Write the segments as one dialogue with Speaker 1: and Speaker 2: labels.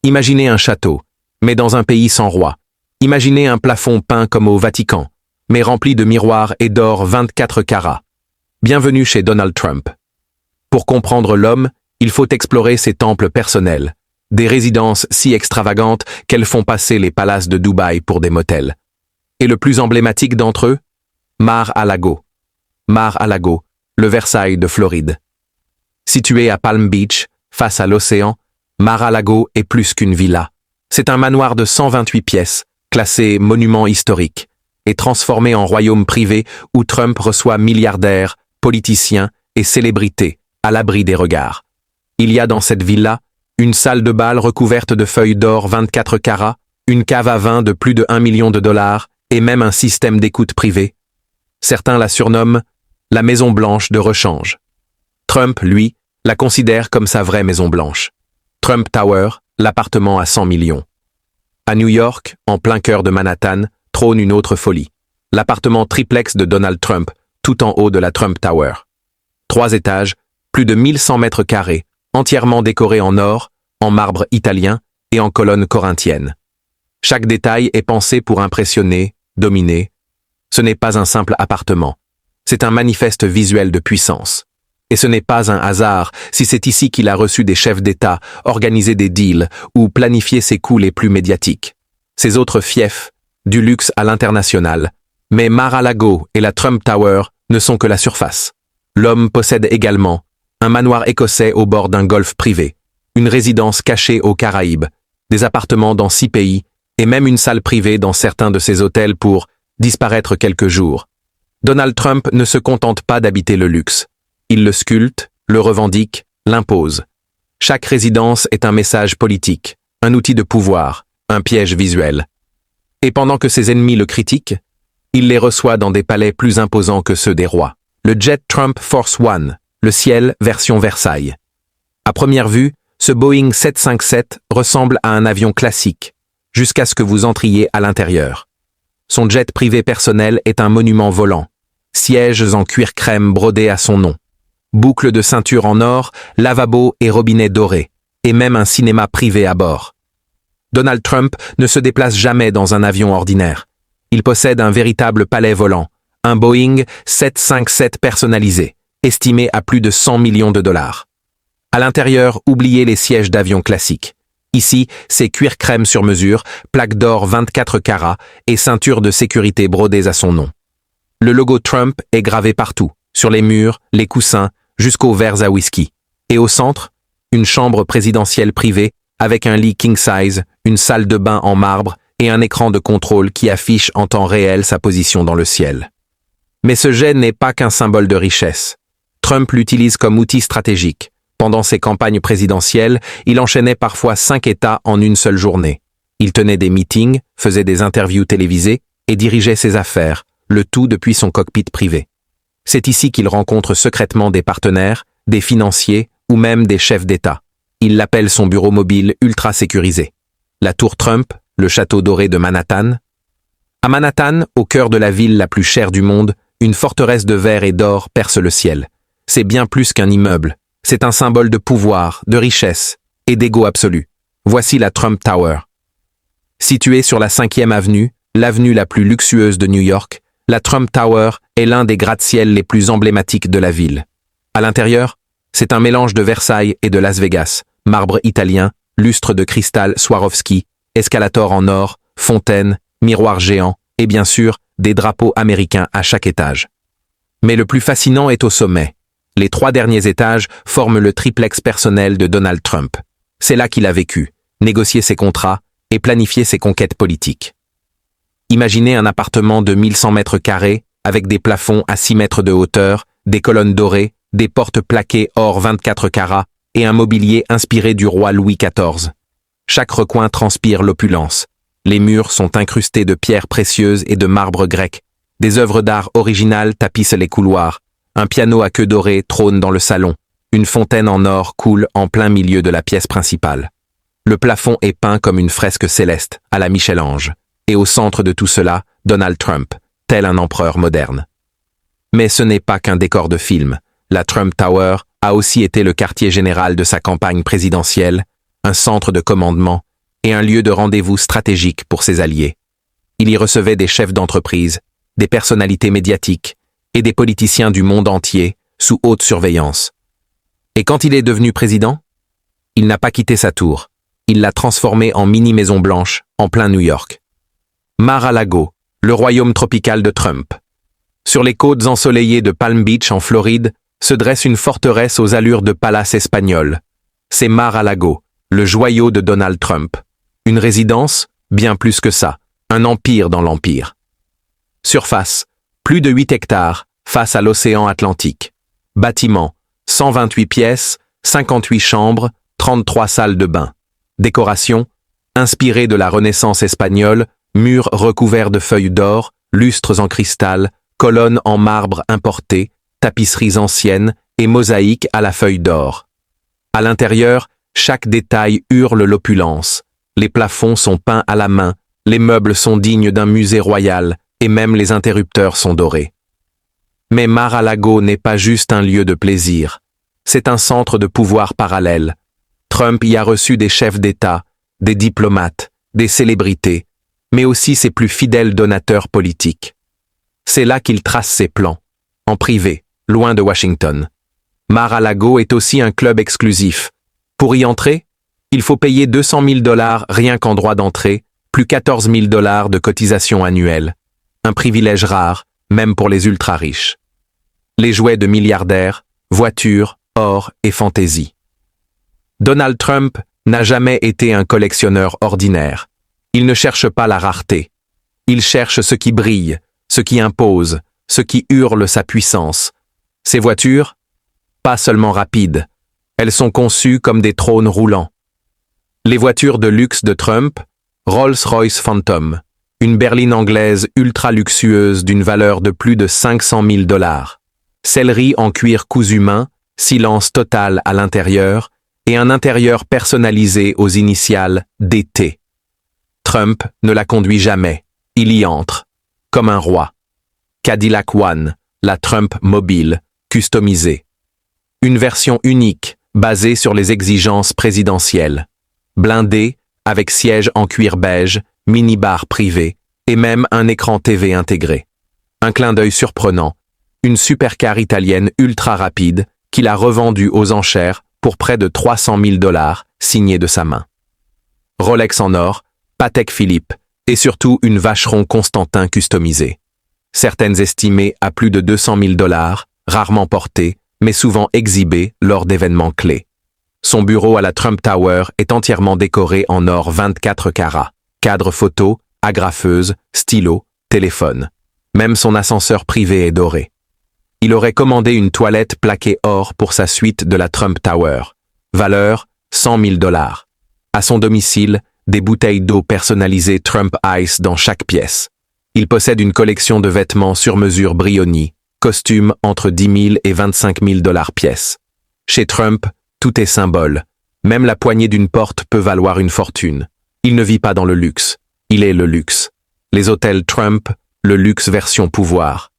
Speaker 1: Imaginez un château, mais dans un pays sans roi. Imaginez un plafond peint comme au Vatican, mais rempli de miroirs et d'or 24 carats. Bienvenue chez Donald Trump. Pour comprendre l'homme, il faut explorer ses temples personnels, des résidences si extravagantes qu'elles font passer les palaces de Dubaï pour des motels. Et le plus emblématique d'entre eux, Mar-a-Lago. Mar-a-Lago, le Versailles de Floride. Situé à Palm Beach, face à l'océan, Mar-a-Lago est plus qu'une villa. C'est un manoir de 128 pièces, classé monument historique, et transformé en royaume privé où Trump reçoit milliardaires, politiciens et célébrités à l'abri des regards. Il y a dans cette villa une salle de bal recouverte de feuilles d'or 24 carats, une cave à vin de plus de 1 million de dollars et même un système d'écoute privée. Certains la surnomment la Maison Blanche de rechange. Trump, lui, la considère comme sa vraie Maison Blanche. Trump Tower, l'appartement à 100 millions. À New York, en plein cœur de Manhattan, trône une autre folie. L'appartement triplex de Donald Trump, tout en haut de la Trump Tower. 3 étages, plus de 1100 mètres carrés, entièrement décorés en or, en marbre italien et en colonnes corinthiennes. Chaque détail est pensé pour impressionner, dominer. Ce n'est pas un simple appartement. C'est un manifeste visuel de puissance. Et ce n'est pas un hasard si c'est ici qu'il a reçu des chefs d'État, organisé des deals ou planifié ses coups les plus médiatiques. Ses autres fiefs, du luxe à l'international. Mais Mar-a-Lago et la Trump Tower ne sont que la surface. L'homme possède également un manoir écossais au bord d'un golfe privé, une résidence cachée aux Caraïbes, des appartements dans 6 pays et même une salle privée dans certains de ses hôtels pour disparaître quelques jours. Donald Trump ne se contente pas d'habiter le luxe. Il le sculpte, le revendique, l'impose. Chaque résidence est un message politique, un outil de pouvoir, un piège visuel. Et pendant que ses ennemis le critiquent, il les reçoit dans des palais plus imposants que ceux des rois. Le jet Trump Force One, le ciel version Versailles. À première vue, ce Boeing 757 ressemble à un avion classique, jusqu'à ce que vous entriez à l'intérieur. Son jet privé personnel est un monument volant, sièges en cuir crème brodés à son nom. Boucle de ceinture en or, lavabo et robinet doré, et même un cinéma privé à bord. Donald Trump ne se déplace jamais dans un avion ordinaire. Il possède un véritable palais volant, un Boeing 757 personnalisé, estimé à plus de 100 millions de dollars. À l'intérieur, oubliez les sièges d'avion classiques. Ici, c'est cuir crème sur mesure, plaque d'or 24 carats et ceinture de sécurité brodées à son nom. Le logo Trump est gravé partout, sur les murs, les coussins, jusqu'aux verres à whisky. Et au centre, une chambre présidentielle privée avec un lit king size, une salle de bain en marbre et un écran de contrôle qui affiche en temps réel sa position dans le ciel. Mais ce jet n'est pas qu'un symbole de richesse. Trump l'utilise comme outil stratégique. Pendant ses campagnes présidentielles, il enchaînait parfois 5 États en une seule journée. Il tenait des meetings, faisait des interviews télévisées et dirigeait ses affaires, le tout depuis son cockpit privé. C'est ici qu'il rencontre secrètement des partenaires, des financiers ou même des chefs d'État. Il l'appelle son bureau mobile ultra sécurisé. La tour Trump, le château doré de Manhattan. À Manhattan, au cœur de la ville la plus chère du monde, une forteresse de verre et d'or perce le ciel. C'est bien plus qu'un immeuble. C'est un symbole de pouvoir, de richesse et d'ego absolu. Voici la Trump Tower. Située sur la 5e avenue, l'avenue la plus luxueuse de New York, la Trump Tower est l'un des gratte-ciels les plus emblématiques de la ville. À l'intérieur, c'est un mélange de Versailles et de Las Vegas, marbre italien, lustre de cristal Swarovski, escalator en or, fontaine, miroir géant et bien sûr, des drapeaux américains à chaque étage. Mais le plus fascinant est au sommet. Les 3 derniers étages forment le triplex personnel de Donald Trump. C'est là qu'il a vécu, négocié ses contrats et planifié ses conquêtes politiques. Imaginez un appartement de 1100 mètres carrés avec des plafonds à 6 mètres de hauteur, des colonnes dorées, des portes plaquées or 24 carats et un mobilier inspiré du roi Louis XIV. Chaque recoin transpire l'opulence. Les murs sont incrustés de pierres précieuses et de marbre grec. Des œuvres d'art originales tapissent les couloirs. Un piano à queue dorée trône dans le salon. Une fontaine en or coule en plein milieu de la pièce principale. Le plafond est peint comme une fresque céleste, à la Michel-Ange. Et au centre de tout cela, Donald Trump, tel un empereur moderne. Mais ce n'est pas qu'un décor de film. La Trump Tower a aussi été le quartier général de sa campagne présidentielle, un centre de commandement, et un lieu de rendez-vous stratégique pour ses alliés. Il y recevait des chefs d'entreprise, des personnalités médiatiques et des politiciens du monde entier sous haute surveillance. Et quand il est devenu président, il n'a pas quitté sa tour. Il l'a transformée en mini-maison blanche en plein New York. Mar-a-Lago, le royaume tropical de Trump. Sur les côtes ensoleillées de Palm Beach en Floride se dresse une forteresse aux allures de palace espagnol. C'est Mar-a-Lago, le joyau de Donald Trump. Une résidence, bien plus que ça, un empire dans l'empire. Surface, plus de 8 hectares, face à l'océan Atlantique. Bâtiment, 128 pièces, 58 chambres, 33 salles de bain. Décoration, inspirée de la Renaissance espagnole, murs recouverts de feuilles d'or, lustres en cristal, colonnes en marbre importé, tapisseries anciennes et mosaïques à la feuille d'or. À l'intérieur, chaque détail hurle l'opulence. Les plafonds sont peints à la main, les meubles sont dignes d'un musée royal, et même les interrupteurs sont dorés. Mais Mar-a-Lago n'est pas juste un lieu de plaisir. C'est un centre de pouvoir parallèle. Trump y a reçu des chefs d'État, des diplomates, des célébrités, mais aussi ses plus fidèles donateurs politiques. C'est là qu'il trace ses plans, en privé, loin de Washington. Mar-a-Lago est aussi un club exclusif. Pour y entrer, il faut payer 200 000 $ rien qu'en droit d'entrée, plus 14 000 $ de cotisation annuelle. Un privilège rare, même pour les ultra-riches. Les jouets de milliardaires, voitures, or et fantaisie. Donald Trump n'a jamais été un collectionneur ordinaire. Il ne cherche pas la rareté. Il cherche ce qui brille, ce qui impose, ce qui hurle sa puissance. Ces voitures, pas seulement rapides, elles sont conçues comme des trônes roulants. Les voitures de luxe de Trump, Rolls-Royce Phantom, une berline anglaise ultra luxueuse d'une valeur de plus de 500 000 $, sellerie en cuir cousu main, silence total à l'intérieur et un intérieur personnalisé aux initiales DT. Trump ne la conduit jamais, il y entre, comme un roi. Cadillac One, la Trump mobile, customisée. Une version unique, basée sur les exigences présidentielles. Blindée, avec siège en cuir beige, mini-bar privé, et même un écran TV intégré. Un clin d'œil surprenant, une supercar italienne ultra rapide, qu'il a revendue aux enchères pour près de 300 000 $, signée de sa main. Rolex en or, Patek Philippe, et surtout une Vacheron Constantin customisée. Certaines estimées à plus de 200 000 $, rarement portées, mais souvent exhibées lors d'événements clés. Son bureau à la Trump Tower est entièrement décoré en or 24 carats. Cadre photo, agrafeuse, stylo, téléphone. Même son ascenseur privé est doré. Il aurait commandé une toilette plaquée or pour sa suite de la Trump Tower. Valeur, 100 000 $. À son domicile, des bouteilles d'eau personnalisées Trump Ice dans chaque pièce. Il possède une collection de vêtements sur mesure Brioni, costumes entre 10 000 et 25 000 $ pièce. Chez Trump, tout est symbole. Même la poignée d'une porte peut valoir une fortune. Il ne vit pas dans le luxe. Il est le luxe. Les hôtels Trump, le luxe version pouvoir.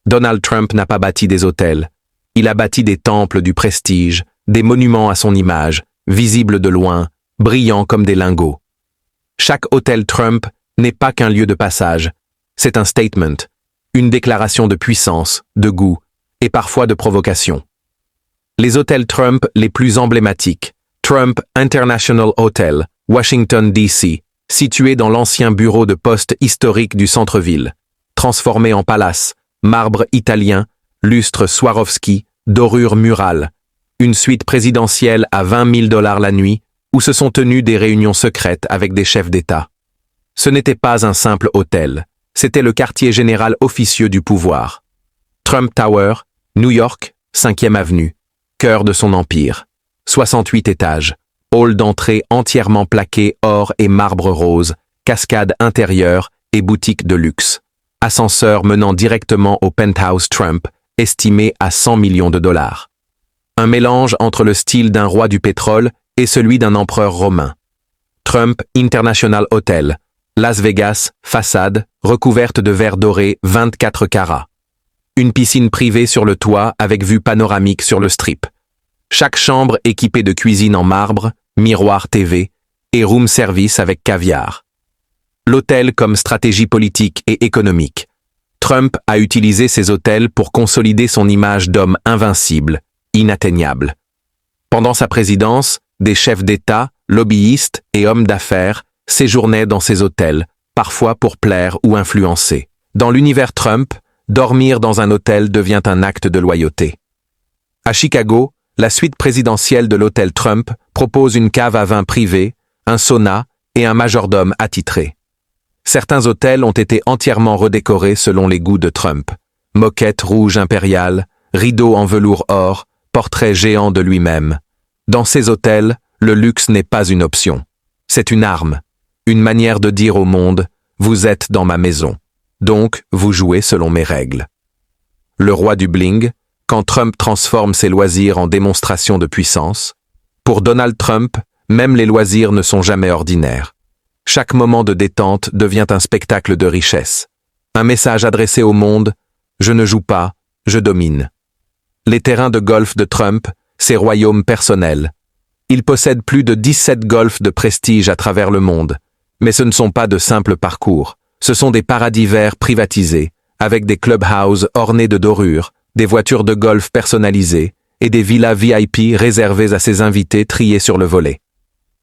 Speaker 1: Donald Trump n'a pas bâti des hôtels. Il a bâti des temples du prestige, des monuments à son image, visibles de loin, brillants comme des lingots. Chaque hôtel Trump n'est pas qu'un lieu de passage. C'est un statement, une déclaration de puissance, de goût et parfois de provocation. Les hôtels Trump les plus emblématiques, Trump International Hotel, Washington, D.C., situé dans l'ancien bureau de poste historique du centre-ville, transformé en palace, marbre italien, lustre Swarovski, dorure murale, une suite présidentielle à 20 000 $ la nuit, où se sont tenues des réunions secrètes avec des chefs d'État. Ce n'était pas un simple hôtel, c'était le quartier général officieux du pouvoir. Trump Tower, New York, 5e avenue, cœur de son empire. 68 étages, hall d'entrée entièrement plaqué or et marbre rose, cascade intérieure et boutique de luxe. Ascenseur menant directement au penthouse Trump, estimé à 100 millions de $. Un mélange entre le style d'un roi du pétrole et celui d'un empereur romain. Trump International Hotel, Las Vegas, façade, recouverte de verre doré 24 carats. Une piscine privée sur le toit avec vue panoramique sur le strip. Chaque chambre équipée de cuisine en marbre, miroir TV, et room service avec caviar. L'hôtel comme stratégie politique et économique. Trump a utilisé ces hôtels pour consolider son image d'homme invincible, inatteignable. Pendant sa présidence, des chefs d'État, lobbyistes et hommes d'affaires séjournaient dans ces hôtels, parfois pour plaire ou influencer. Dans l'univers Trump, dormir dans un hôtel devient un acte de loyauté. À Chicago, la suite présidentielle de l'hôtel Trump propose une cave à vin privée, un sauna et un majordome attitré. Certains hôtels ont été entièrement redécorés selon les goûts de Trump. Moquette rouge impériale, rideaux en velours or, portrait géant de lui-même. Dans ces hôtels, le luxe n'est pas une option. C'est une arme, une manière de dire au monde « Vous êtes dans ma maison, donc vous jouez selon mes règles ». Le roi du bling, quand Trump transforme ses loisirs en démonstration de puissance. Pour Donald Trump, même les loisirs ne sont jamais ordinaires. Chaque moment de détente devient un spectacle de richesse. Un message adressé au monde « Je ne joue pas, je domine ». Les terrains de golf de Trump, ses royaumes personnels. Il possède plus de 17 golfs de prestige à travers le monde. Mais ce ne sont pas de simples parcours. Ce sont des paradis verts privatisés, avec des clubhouses ornés de dorures, des voitures de golf personnalisées et des villas VIP réservées à ses invités triés sur le volet.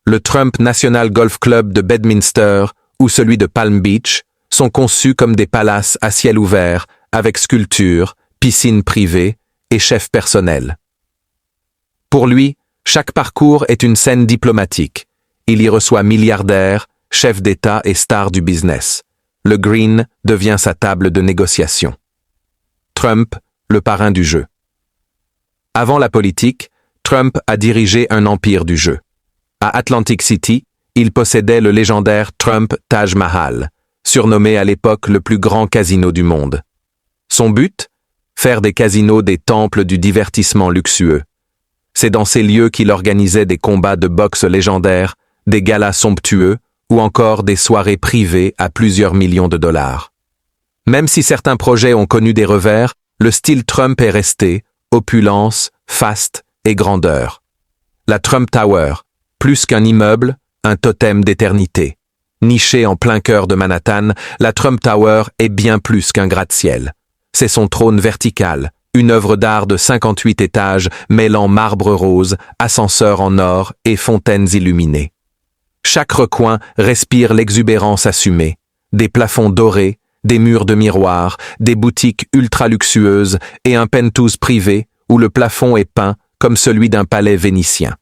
Speaker 1: Le Trump National Golf Club de Bedminster ou celui de Palm Beach sont conçus comme des palaces à ciel ouvert, avec sculptures, piscines privées et chefs personnels. Pour lui, chaque parcours est une scène diplomatique. Il y reçoit milliardaires, chefs d'État et stars du business. Le green devient sa table de négociation. Trump, le parrain du jeu. Avant la politique, Trump a dirigé un empire du jeu. À Atlantic City, il possédait le légendaire Trump Taj Mahal, surnommé à l'époque le plus grand casino du monde. Son but? Faire des casinos des temples du divertissement luxueux. C'est dans ces lieux qu'il organisait des combats de boxe légendaires, des galas somptueux ou encore des soirées privées à plusieurs millions de dollars. Même si certains projets ont connu des revers, le style Trump est resté, opulence, faste et grandeur. La Trump Tower, plus qu'un immeuble, un totem d'éternité. Nichée en plein cœur de Manhattan, la Trump Tower est bien plus qu'un gratte-ciel. C'est son trône vertical, une œuvre d'art de 58 étages mêlant marbre rose, ascenseur en or et fontaines illuminées. Chaque recoin respire l'exubérance assumée. Des plafonds dorés, des murs de miroirs, des boutiques ultra luxueuses et un penthouse privé où le plafond est peint comme celui d'un palais vénitien.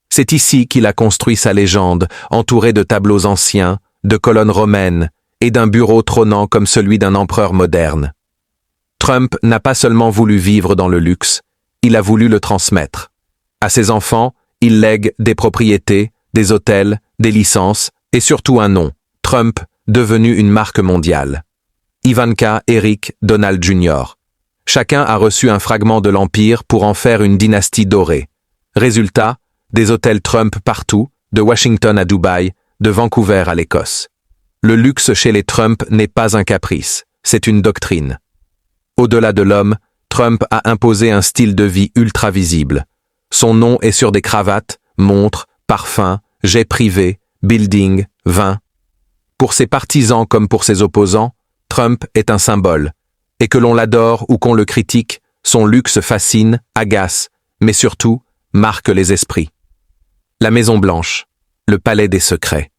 Speaker 1: C'est ici qu'il a construit sa légende, entouré de tableaux anciens, de colonnes romaines et d'un bureau trônant comme celui d'un empereur moderne. Trump n'a pas seulement voulu vivre dans le luxe, il a voulu le transmettre. À ses enfants, il lègue des propriétés, des hôtels, des licences et surtout un nom, Trump, devenu une marque mondiale. Ivanka, Eric, Donald Jr. Chacun a reçu un fragment de l'empire pour en faire une dynastie dorée. Résultat, des hôtels Trump partout, de Washington à Dubaï, de Vancouver à l'Écosse. Le luxe chez les Trump n'est pas un caprice, c'est une doctrine. Au-delà de l'homme, Trump a imposé un style de vie ultra visible. Son nom est sur des cravates, montres, parfums, jets privés, buildings, vins. Pour ses partisans comme pour ses opposants, Trump est un symbole. Et que l'on l'adore ou qu'on le critique, son luxe fascine, agace, mais surtout, marque les esprits. La Maison-Blanche, le palais des secrets.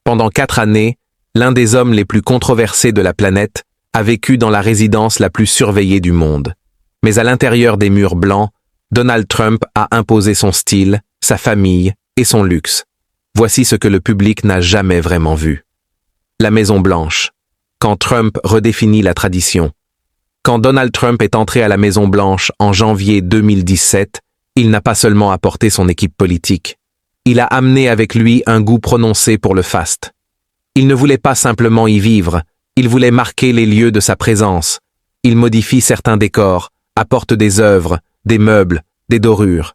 Speaker 1: Pendant 4 années, l'un des hommes les plus controversés de la planète a vécu dans la résidence la plus surveillée du monde. Mais à l'intérieur des murs blancs, Donald Trump a imposé son style, sa famille et son luxe. Voici ce que le public n'a jamais vraiment vu. La Maison-Blanche. Quand Trump redéfinit la tradition. Quand Donald Trump est entré à la Maison-Blanche en janvier 2017, il n'a pas seulement apporté son équipe politique. Il a amené avec lui un goût prononcé pour le faste. Il ne voulait pas simplement y vivre, il voulait marquer les lieux de sa présence. Il modifie certains décors, apporte des œuvres, des meubles, des dorures.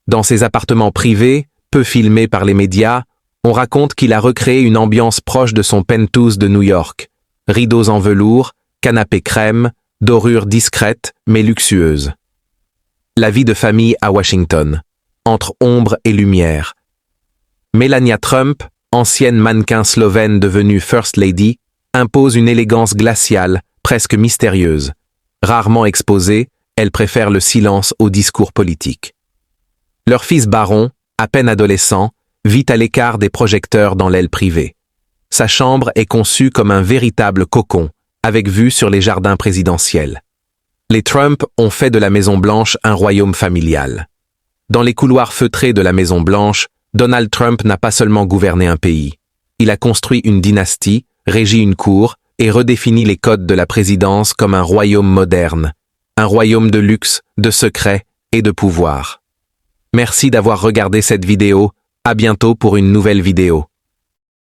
Speaker 1: Dans ses appartements privés, peu filmés par les médias, on raconte qu'il a recréé une ambiance proche de son penthouse de New York. Rideaux en velours, canapé crème, dorures discrètes mais luxueuses. La vie de famille à Washington, entre ombre et lumière. Melania Trump, ancienne mannequin slovène devenue First Lady, impose une élégance glaciale, presque mystérieuse. Rarement exposée, elle préfère le silence au discours politique. Leur fils Baron, à peine adolescent, vit à l'écart des projecteurs dans l'aile privée. Sa chambre est conçue comme un véritable cocon, avec vue sur les jardins présidentiels. Les Trump ont fait de la Maison-Blanche un royaume familial. Dans les couloirs feutrés de la Maison-Blanche, Donald Trump n'a pas seulement gouverné un pays. Il a construit une dynastie, régi une cour et redéfini les codes de la présidence comme un royaume moderne. Un royaume de luxe, de secret et de pouvoir. Merci d'avoir regardé cette vidéo. À bientôt pour une nouvelle vidéo.